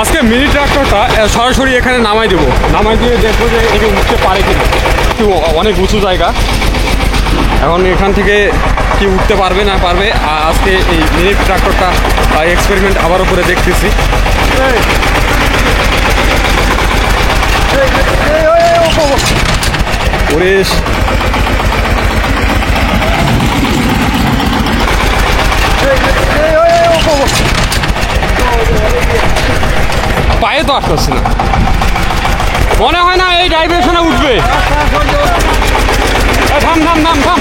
আজকে মিনি ট্রাক্টরটা সরাসরি এখানে নামাই দেবো, নামাই দিয়ে দেখবো যে এটা উঠতে পারে কিনা। একটু অনেক উঁচু জায়গা, এখন এখান থেকে কি উঠতে পারবে না পারবে। আজকে এই মিনি ট্রাক্টরটা এক্সপেরিমেন্ট আবারও করে দেখতেছি। ওরে পায়ে তো আসতেছে না, মনে হয় না এই ডাইভারশনে উঠবে। থাম থাম থাম থাম,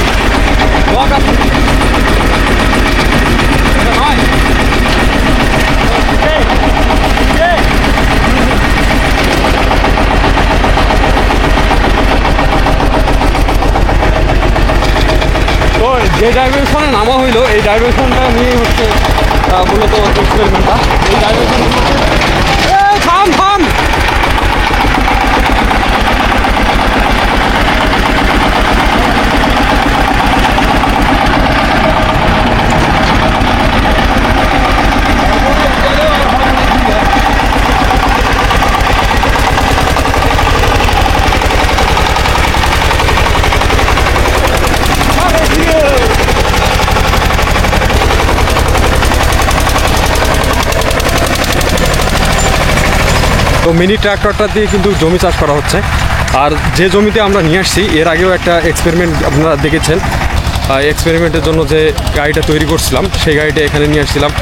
তো যে ডাইভারশনে নামা হইলো এই ডাইভারশনটা নিয়ে হচ্ছে মূলত এক্সপেরিমেন্টটা। এই ডাইভারশন থাম থাম, তো মিনি ট্র্যাক্টরটা দিয়ে কিন্তু জমি চাষ করা হচ্ছে। আর যে জমিতে আমরা নিয়ে আসছি এর আগেও একটা এক্সপেরিমেন্ট আপনারা দেখেছেন, এক্সপেরিমেন্টের জন্য যে গাড়িটা তৈরি করছিলাম সেই গাড়িটা এখানে নিয়ে আসছিলাম।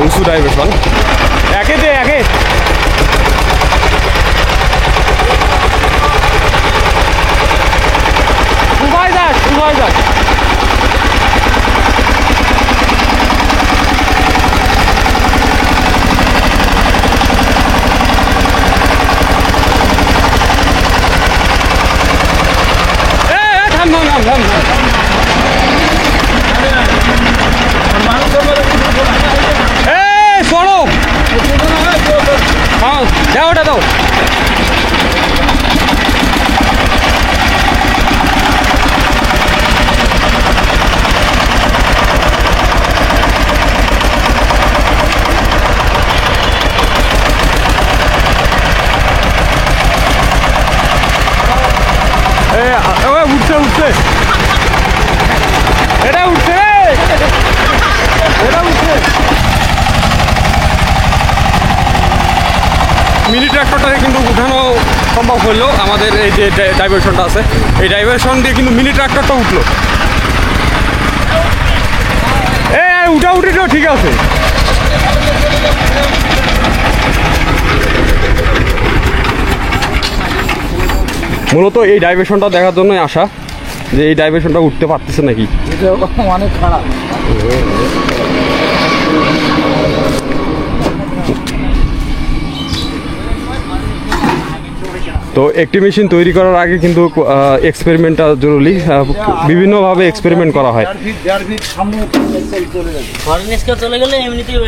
উঁচু ডাইভারশন একে দে একে ডুবাই যাক ডুবাই যাক। থাম থাম থাম থাম থাম, সরো হ্যাঁ দাও ওটা দাও। উঠছে উঠছে, এটা উঠছে, এটা উঠছে। মিনি ট্র্যাক্টরটাকে কিন্তু উঠানো সম্ভব হলো আমাদের এই যে ডাইভারশনটা আছে, এই ডাইভারশন দিয়ে কিন্তু মিনি ট্র্যাক্টরটা উঠলো। উঠা উঠিটাও ঠিক আছে। মূলত এই ডাইভারশনটা দেখার জন্যই আসা, যে এই ডাইভারশনটা উঠতে পারতেছে নাকি। অনেক খারাপ। তো একটি মেশিন তৈরি করার আগে কিন্তু এক্সপেরিমেন্টটা জরুরি, বিভিন্নভাবে এক্সপেরিমেন্ট করা হয়। চলে গেলে এমনিতেই